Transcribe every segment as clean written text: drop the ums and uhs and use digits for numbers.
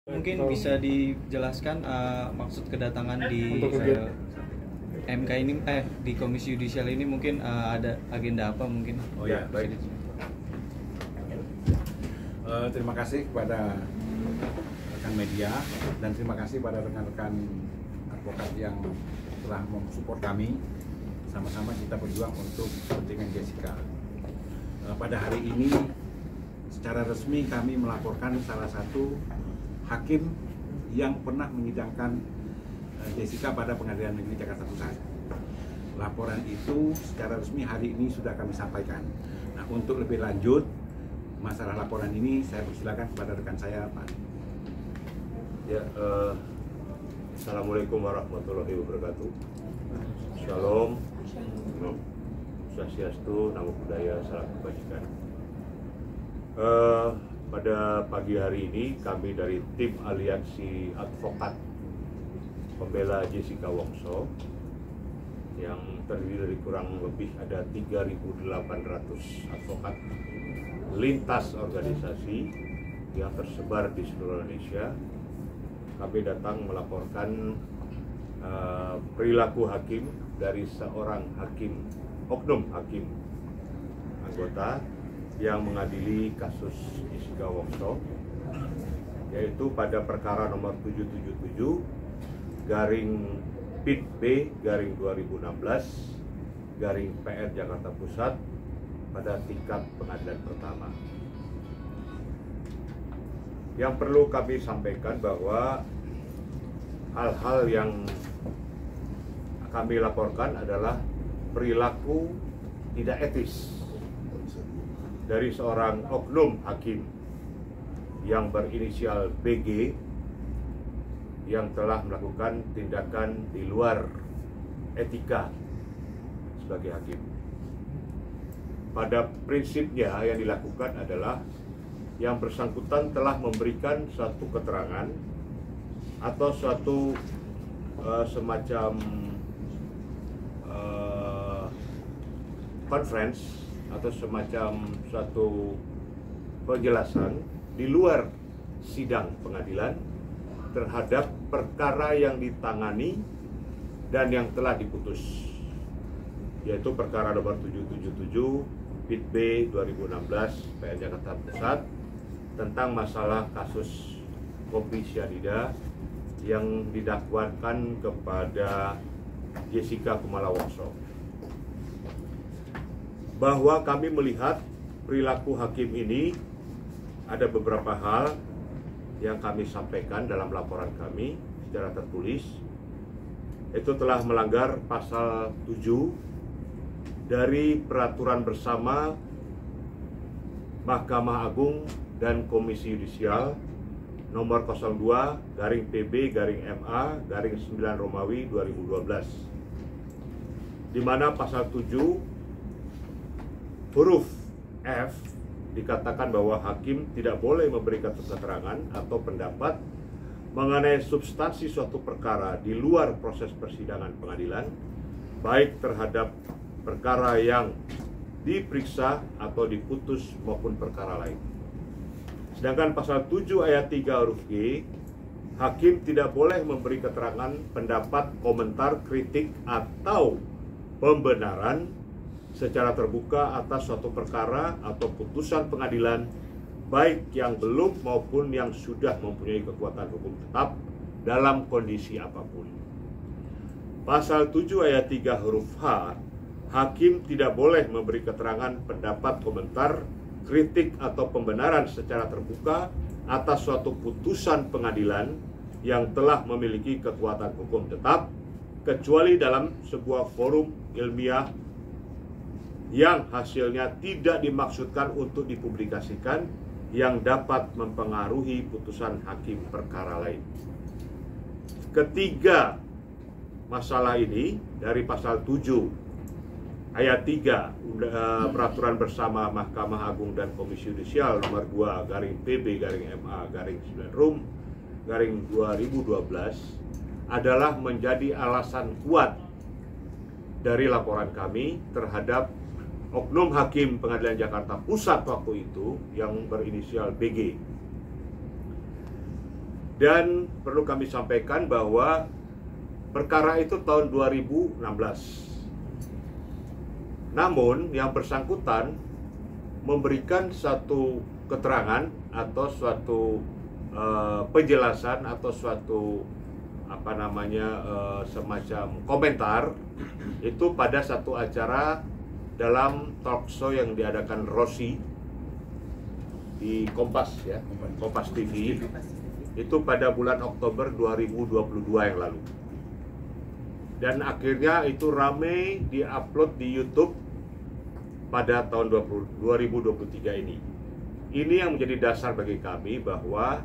Mungkin bisa dijelaskan maksud kedatangan di MK ini, di Komisi Yudisial ini mungkin ada agenda apa mungkin? Oh ya, baik. Terima kasih kepada rekan media dan terima kasih pada rekan-rekan advokat yang telah mensupport kami. Sama-sama kita berjuang untuk kepentingan Jessica. Pada hari ini secara resmi kami melaporkan salah satu hakim yang pernah menyidangkan Jessica pada Pengadilan Negeri Jakarta Pusat. Laporan itu secara resmi hari ini sudah kami sampaikan. Nah, untuk lebih lanjut masalah laporan ini saya persilakan kepada rekan saya, Pak. Ya, Assalamualaikum warahmatullahi wabarakatuh. Shalom, Swastiastu, Namo Buddhaya, Salam Kebajikan. Pada pagi hari ini kami dari tim Aliansi Advokat Pembela Jessica Wongso yang terdiri dari kurang lebih ada 3.800 advokat lintas organisasi yang tersebar di seluruh Indonesia. Kami datang melaporkan perilaku hakim dari seorang hakim, oknum hakim anggota yang mengadili kasus Jessica Wongso, yaitu pada perkara nomor 777 garing PIT B garing 2016 garing PR Jakarta Pusat pada tingkat pengadilan pertama. Yang perlu kami sampaikan bahwa hal-hal yang kami laporkan adalah perilaku tidak etis dari seorang oknum hakim yang berinisial BG yang telah melakukan tindakan di luar etika sebagai hakim. Pada prinsipnya yang dilakukan adalah yang bersangkutan telah memberikan suatu keterangan atau suatu semacam conference atau semacam suatu penjelasan di luar sidang pengadilan terhadap perkara yang ditangani dan yang telah diputus, yaitu perkara nomor 777 PIT B 2016 PR Jakarta Pusat tentang masalah kasus kopi cyanida yang didakwakan kepada Jessica Kumala Wongso. Bahwa kami melihat perilaku hakim ini ada beberapa hal yang kami sampaikan dalam laporan kami secara tertulis. Itu telah melanggar pasal 7 dari peraturan bersama Mahkamah Agung dan Komisi Yudisial nomor 02 garing PB garing MA garing 9 Romawi 2012, di mana pasal 7 huruf F dikatakan bahwa hakim tidak boleh memberikan keterangan atau pendapat mengenai substansi suatu perkara di luar proses persidangan pengadilan, baik terhadap perkara yang diperiksa atau diputus maupun perkara lain. Sedangkan pasal 7 ayat 3 huruf G, hakim tidak boleh memberi keterangan, pendapat, komentar, kritik, atau pembenaran secara terbuka atas suatu perkara atau putusan pengadilan, baik yang belum maupun yang sudah mempunyai kekuatan hukum tetap dalam kondisi apapun. Pasal 7 ayat 3 huruf H, hakim tidak boleh memberi keterangan, pendapat, komentar, kritik, atau pembenaran secara terbuka atas suatu putusan pengadilan yang telah memiliki kekuatan hukum tetap, kecuali dalam sebuah forum ilmiah yang hasilnya tidak dimaksudkan untuk dipublikasikan yang dapat mempengaruhi putusan hakim perkara lain. Ketiga masalah ini dari pasal 7 ayat 3 peraturan bersama Mahkamah Agung dan Komisi Yudisial nomor 2 garing PB garing MA garing 9 Rum garing 2012 adalah menjadi alasan kuat dari laporan kami terhadap oknum hakim Pengadilan Jakarta Pusat waktu itu yang berinisial BG. Dan perlu kami sampaikan bahwa perkara itu tahun 2016. Namun yang bersangkutan memberikan satu keterangan atau suatu penjelasan atau suatu semacam komentar itu pada satu acara dalam talk show yang diadakan Rossi di Kompas ya, Kompas TV. Itu pada bulan Oktober 2022 yang lalu. Dan akhirnya itu ramai diupload di YouTube pada tahun 2023 ini. Ini yang menjadi dasar bagi kami bahwa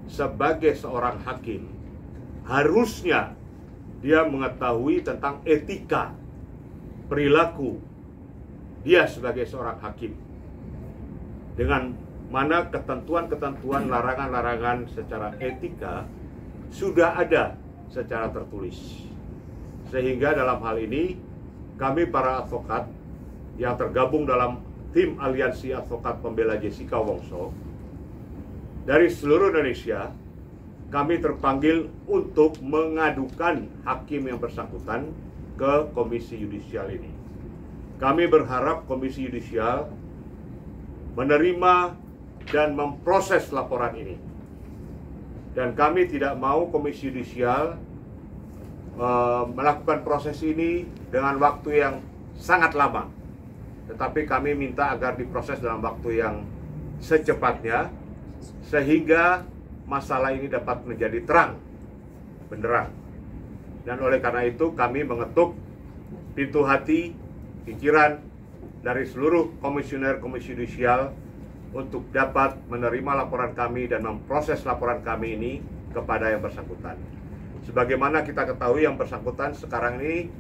sebagai seorang hakim harusnya dia mengetahui tentang etika perilaku dia sebagai seorang hakim, dengan mana ketentuan-ketentuan, larangan-larangan secara etika sudah ada secara tertulis. Sehingga dalam hal ini kami para advokat yang tergabung dalam tim Aliansi Advokat Pembela Jessica Wongso dari seluruh Indonesia, kami terpanggil untuk mengadukan hakim yang bersangkutan ke Komisi Yudisial ini. Kami berharap Komisi Yudisial menerima dan memproses laporan ini. Dan kami tidak mau Komisi Yudisial melakukan proses ini dengan waktu yang sangat lama. Tetapi kami minta agar diproses dalam waktu yang secepatnya, sehingga masalah ini dapat menjadi terang benderang. Dan oleh karena itu kami mengetuk pintu hati, pikiran dari seluruh komisioner Komisi Yudisial untuk dapat menerima laporan kami dan memproses laporan kami ini kepada yang bersangkutan. Sebagaimana kita ketahui, yang bersangkutan sekarang ini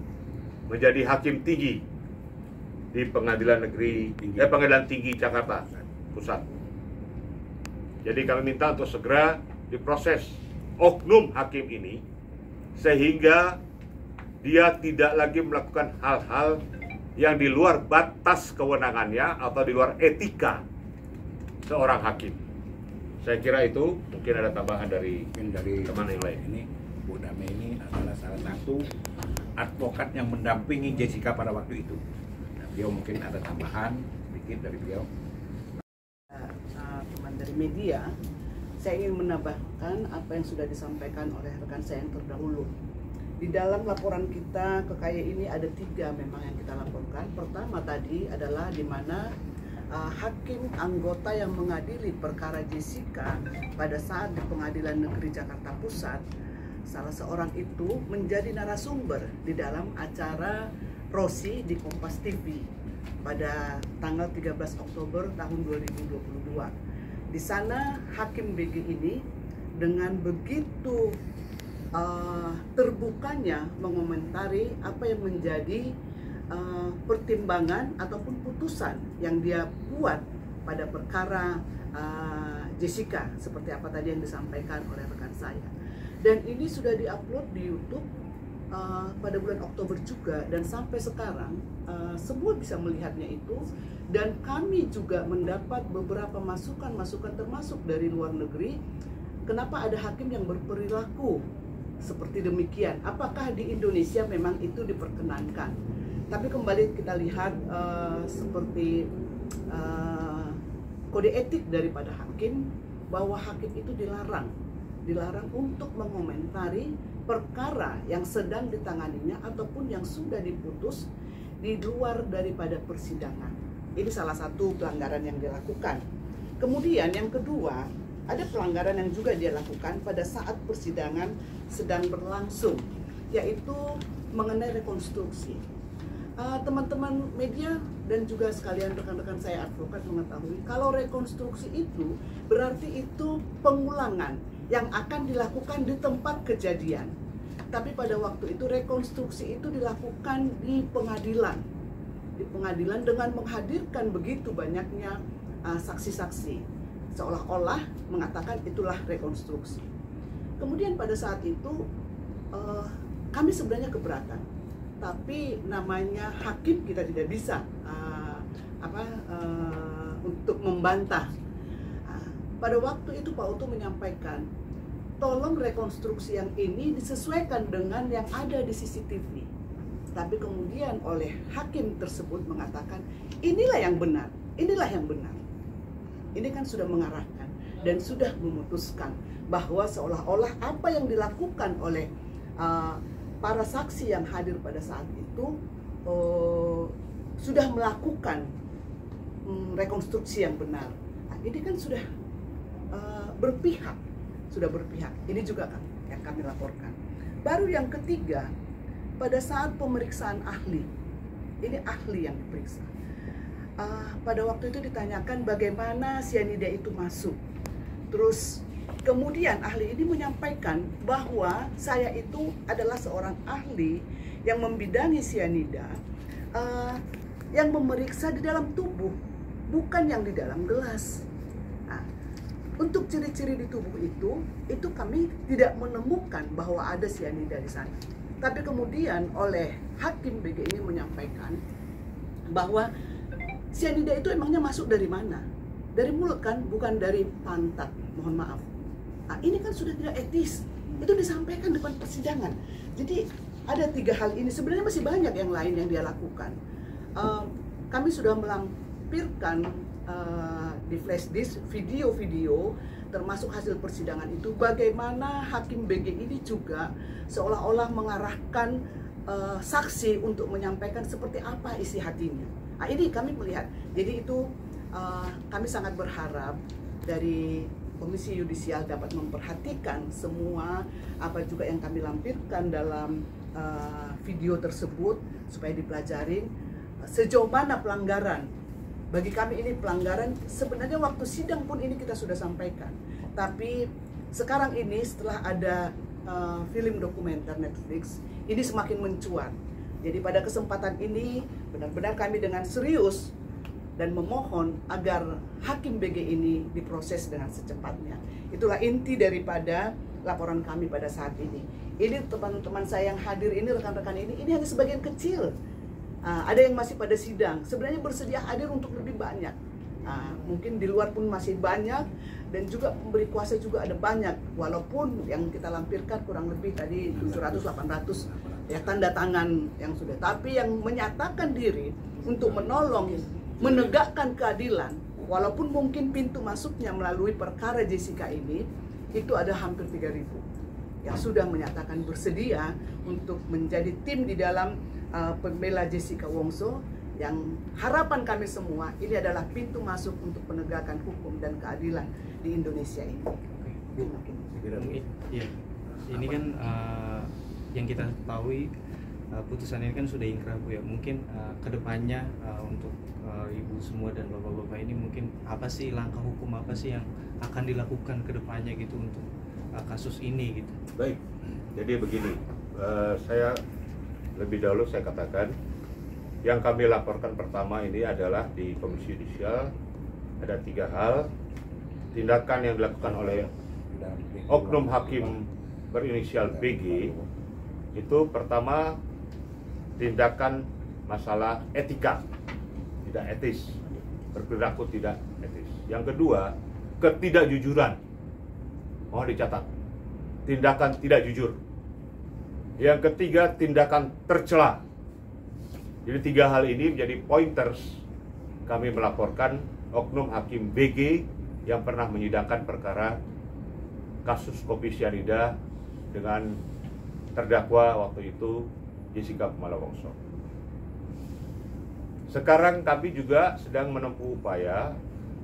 menjadi hakim tinggi di Pengadilan Tinggi Jakarta Pusat. Jadi kami minta untuk segera diproses oknum hakim ini, sehingga dia tidak lagi melakukan hal-hal yang di luar batas kewenangannya atau di luar etika seorang hakim. Saya kira itu, mungkin ada tambahan dari teman yang lain. Ini Bu Dame ini adalah salah satu advokat yang mendampingi Jessica pada waktu itu. Nah, beliau mungkin ada tambahan sedikit dari beliau. Teman dari media, saya ingin menambahkan apa yang sudah disampaikan oleh rekan saya yang terdahulu. Di dalam laporan kita ke KAI ini ada 3 memang yang kita laporkan. Pertama tadi adalah di mana hakim anggota yang mengadili perkara Jessica pada saat di Pengadilan Negeri Jakarta Pusat, salah seorang itu menjadi narasumber di dalam acara Rossi di Kompas TV pada tanggal 13 Oktober tahun 2022. Di sana hakim BG ini dengan begitu terbukanya mengomentari apa yang menjadi pertimbangan ataupun putusan yang dia buat pada perkara Jessica, seperti apa tadi yang disampaikan oleh rekan saya. Dan ini sudah diupload di YouTube pada bulan Oktober juga, dan sampai sekarang semua bisa melihatnya itu. Dan kami juga mendapat beberapa masukan-masukan termasuk dari luar negeri, kenapa ada hakim yang berperilaku seperti demikian. Apakah di Indonesia memang itu diperkenankan? Tapi kembali kita lihat seperti kode etik daripada hakim, bahwa hakim itu dilarang untuk mengomentari perkara yang sedang ditanganinya ataupun yang sudah diputus di luar daripada persidangan. Ini salah satu pelanggaran yang dilakukan. Kemudian yang kedua, ada pelanggaran yang juga dia lakukan pada saat persidangan sedang berlangsung, yaitu mengenai rekonstruksi. Teman-teman media dan juga sekalian rekan-rekan saya advokat mengetahui, kalau rekonstruksi itu berarti itu pengulangan yang akan dilakukan di tempat kejadian. Tapi pada waktu itu rekonstruksi itu dilakukan di pengadilan dengan menghadirkan begitu banyaknya saksi-saksi, seolah-olah mengatakan itulah rekonstruksi. Kemudian pada saat itu kami sebenarnya keberatan, tapi namanya hakim kita tidak bisa untuk membantah. Pada waktu itu Pak Oto menyampaikan tolong rekonstruksi yang ini disesuaikan dengan yang ada di CCTV. Tapi kemudian oleh hakim tersebut mengatakan inilah yang benar, inilah yang benar. Ini kan sudah mengarahkan dan sudah memutuskan bahwa seolah-olah apa yang dilakukan oleh para saksi yang hadir pada saat itu sudah melakukan rekonstruksi yang benar. Nah, ini kan sudah berpihak. Ini juga kan yang kami laporkan. Baru yang ketiga, pada saat pemeriksaan ahli, ini ahli yang diperiksa. Pada waktu itu ditanyakan bagaimana sianida itu masuk. Terus kemudian ahli ini menyampaikan bahwa saya itu adalah seorang ahli yang membidangi sianida, yang memeriksa di dalam tubuh, bukan yang di dalam gelas. Untuk ciri-ciri di tubuh itu kami tidak menemukan bahwa ada sianida di sana. Tapi kemudian oleh hakim BG ini menyampaikan bahwa sianida itu emangnya masuk dari mana? Dari mulut kan, bukan dari pantat. Mohon maaf. Nah, ini kan sudah tidak etis. Itu disampaikan depan persidangan. Jadi ada 3 hal ini. Sebenarnya masih banyak yang lain yang dia lakukan. Kami sudah melampirkan di flash disk video-video termasuk hasil persidangan itu bagaimana hakim BG ini juga seolah-olah mengarahkan saksi untuk menyampaikan seperti apa isi hatinya. Nah, ini kami melihat. Jadi itu kami sangat berharap dari Komisi Yudisial dapat memperhatikan semua apa juga yang kami lampirkan dalam video tersebut supaya dipelajari sejauh mana pelanggaran. Bagi kami ini pelanggaran, sebenarnya waktu sidang pun ini kita sudah sampaikan. Tapi sekarang ini setelah ada film dokumenter Netflix, ini semakin mencuat. Jadi pada kesempatan ini benar-benar kami dengan serius dan memohon agar hakim BG ini diproses dengan secepatnya. Itulah inti daripada laporan kami pada saat ini. Ini teman-teman saya yang hadir ini, rekan-rekan ini hanya sebagian kecil. Ada yang masih pada sidang, sebenarnya bersedia hadir untuk lebih banyak. Mungkin di luar pun masih banyak, dan juga pemberi kuasa juga ada banyak. Walaupun yang kita lampirkan kurang lebih tadi 700-800 ya tanda tangan yang sudah. Tapi yang menyatakan diri untuk menolong, menegakkan keadilan, walaupun mungkin pintu masuknya melalui perkara Jessica ini, itu ada hampir 3.000 yang sudah menyatakan bersedia untuk menjadi tim di dalam pembela Jessica Wongso, yang harapan kami semua ini adalah pintu masuk untuk penegakan hukum dan keadilan di Indonesia ini. Iya, ini kan yang kita ketahui putusan ini kan sudah inkrah Bu ya. Mungkin kedepannya untuk ibu semua dan bapak-bapak ini mungkin apa sih langkah hukum apa sih yang akan dilakukan kedepannya gitu untuk kasus ini gitu. Baik, jadi begini, saya lebih dahulu saya katakan yang kami laporkan pertama ini adalah di Komisi Yudisial ada 3 hal tindakan yang dilakukan oleh oknum hakim berinisial BG. Itu pertama tindakan masalah etika, tidak etis, berperilaku tidak etis. Yang kedua, ketidakjujuran, mohon dicatat, tindakan tidak jujur. Yang ketiga, tindakan tercela. Jadi 3 hal ini menjadi pointers kami melaporkan oknum hakim BG yang pernah menyidangkan perkara kasus kopi sianida dengan terdakwa waktu itu Jessica Kumala Wongso. Sekarang kami juga sedang menempuh upaya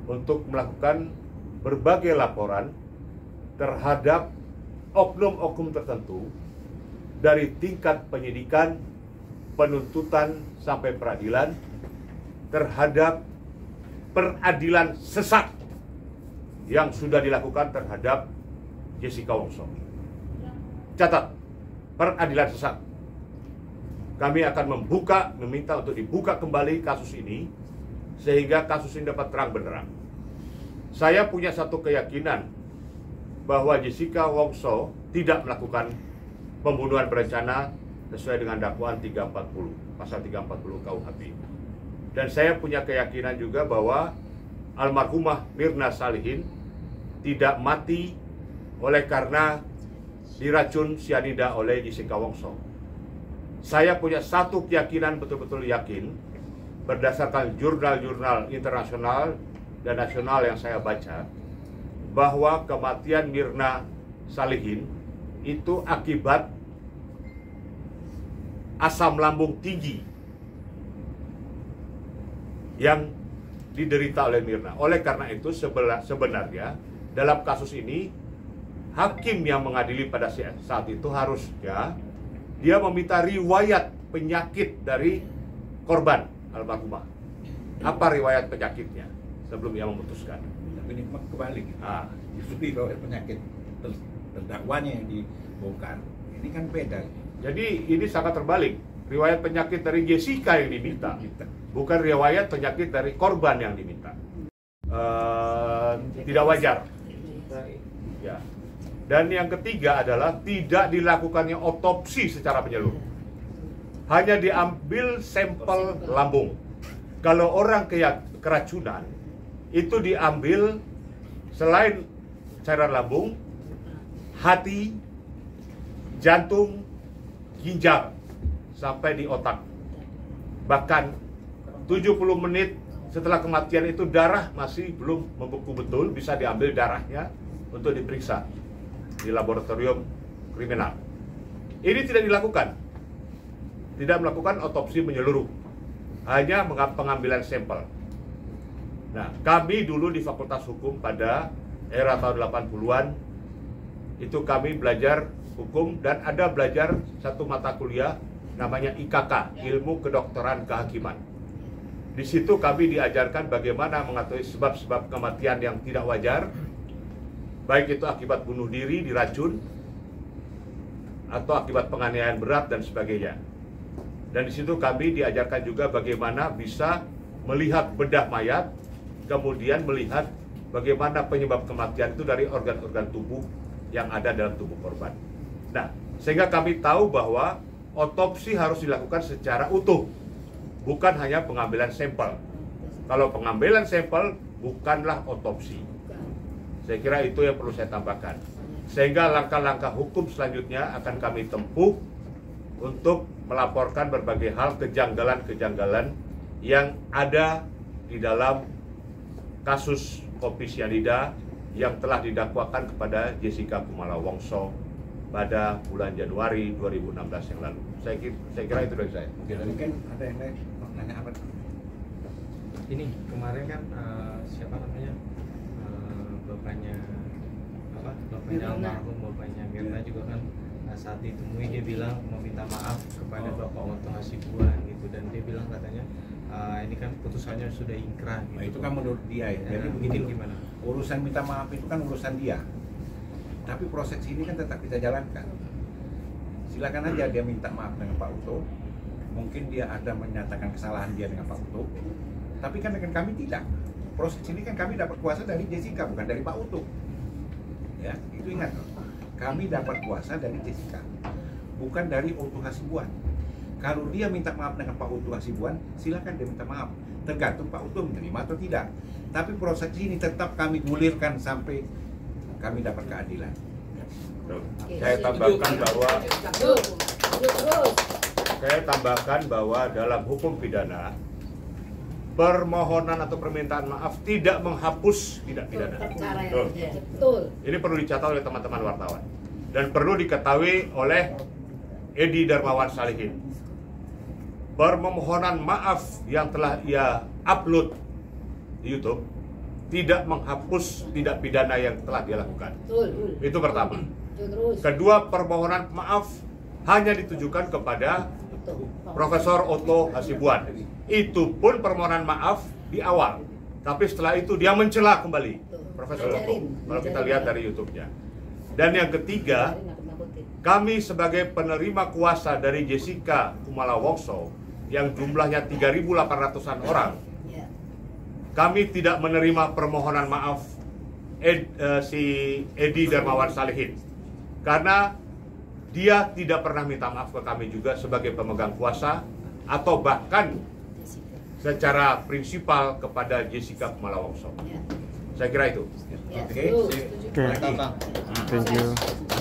untuk melakukan berbagai laporan terhadap oknum-oknum tertentu dari tingkat penyidikan, penuntutan sampai peradilan terhadap peradilan sesat yang sudah dilakukan terhadap Jessica Wongso. Catat, peradilan sesat. Kami akan meminta untuk dibuka kembali kasus ini sehingga kasus ini dapat terang benderang. Saya punya satu keyakinan bahwa Jessica Wongso tidak melakukan pembunuhan berencana sesuai dengan dakwaan 340, pasal 340 KUHP. Dan saya punya keyakinan juga bahwa almarhumah Mirna Salihin tidak mati oleh karena diracun sianida oleh Jessica Wongso. Saya punya satu keyakinan, betul-betul yakin, berdasarkan jurnal-jurnal internasional dan nasional yang saya baca, bahwa kematian Mirna Salihin itu akibat asam lambung tinggi yang diderita oleh Mirna. Oleh karena itu sebenarnya dalam kasus ini hakim yang mengadili pada saat itu harusnya dia meminta riwayat penyakit dari korban almarhumah. Apa riwayat penyakitnya sebelum dia memutuskan? Tapi ini kebalik. Justru riwayat penyakit terdakwanya yang dibongkar. Ini kan beda. Jadi ini sangat terbalik. Riwayat penyakit dari Jessica yang diminta, bukan riwayat penyakit dari korban yang diminta. Tidak wajar. Ya. Dan yang ketiga adalah tidak dilakukannya otopsi secara menyeluruh. Hanya diambil sampel lambung. Kalau orang keracunan, itu diambil selain cairan lambung, hati, jantung, ginjal, sampai di otak. Bahkan 70 menit setelah kematian itu darah masih belum membeku betul, bisa diambil darahnya untuk diperiksa di laboratorium kriminal. Ini tidak dilakukan. Tidak melakukan otopsi menyeluruh. Hanya pengambilan sampel. Nah, kami dulu di Fakultas Hukum pada era tahun 80-an itu kami belajar hukum dan ada belajar satu mata kuliah namanya IKK, Ilmu Kedokteran Kehakiman. Di situ kami diajarkan bagaimana mengetahui sebab-sebab kematian yang tidak wajar, baik itu akibat bunuh diri, diracun, atau akibat penganiayaan berat dan sebagainya. Dan di situ kami diajarkan juga bagaimana bisa melihat bedah mayat, kemudian melihat bagaimana penyebab kematian itu dari organ-organ tubuh yang ada dalam tubuh korban. Nah, sehingga kami tahu bahwa otopsi harus dilakukan secara utuh, bukan hanya pengambilan sampel. Kalau pengambilan sampel bukanlah otopsi. Saya kira itu yang perlu saya tambahkan. Sehingga langkah-langkah hukum selanjutnya akan kami tempuh untuk melaporkan berbagai hal kejanggalan-kejanggalan yang ada di dalam kasus kopi sianida yang telah didakwakan kepada Jessica Kumala Wongso pada bulan Januari 2016 yang lalu. Saya kira itu dari saya. Mungkin ada yang lain nanya apa? Ini kemarin kan siapa namanya bapaknya almarhum bapaknya Mirna juga kan saat ditemui dia bilang meminta maaf kepada Bapak Otto Hasibuan gitu, dan dia bilang katanya ini kan putusannya sudah ingkrah gitu. Nah, itu kan menurut dia ya. Jadi begini begini, gimana? Urusan minta maaf itu kan urusan dia. Tapi proses ini kan tetap kita jalankan. Silakan aja dia minta maaf dengan Pak Otto. Mungkin dia ada menyatakan kesalahan dia dengan Pak Otto. Tapi kan dengan kami tidak. Proses ini kan kami dapat kuasa dari Jessica, bukan dari Pak Otto. Ya, itu ingat. Kami dapat kuasa dari Jessica, bukan dari Otto Hasibuan. Kalau dia minta maaf dengan Pak Otto Hasibuan, silakan dia minta maaf. Tergantung Pak Otto menerima atau tidak. Tapi proses ini tetap kami gulirkan sampai kami dapat keadilan. Saya tambahkan bahwa dalam hukum pidana permohonan atau permintaan maaf tidak menghapus tindak pidana. Betul. Ini perlu dicatat oleh teman-teman wartawan dan perlu diketahui oleh Edi Darmawan Salihin. Permohonan maaf yang telah ia upload di YouTube tidak menghapus tindak pidana yang telah dia lakukan. Betul. Itu pertama. Terus. Kedua, permohonan maaf hanya ditujukan kepada Profesor Otto Hasibuan. Itu pun permohonan maaf di awal, tapi setelah itu dia mencela kembali Profesor Otto. Kalau kita lihat dari YouTube-nya. Dan yang ketiga, kami sebagai penerima kuasa dari Jessica Kumala Wongso yang jumlahnya 3.800-an orang, kami tidak menerima permohonan maaf si Edi Darmawan Salihin karena dia tidak pernah minta maaf ke kami juga sebagai pemegang kuasa atau bahkan secara prinsipal kepada Jessica Kumala Wongso. Saya kira itu. Ya, Oke, setuju. sip. Setuju. Oke. Lagi. Bang. Nah, Thank you.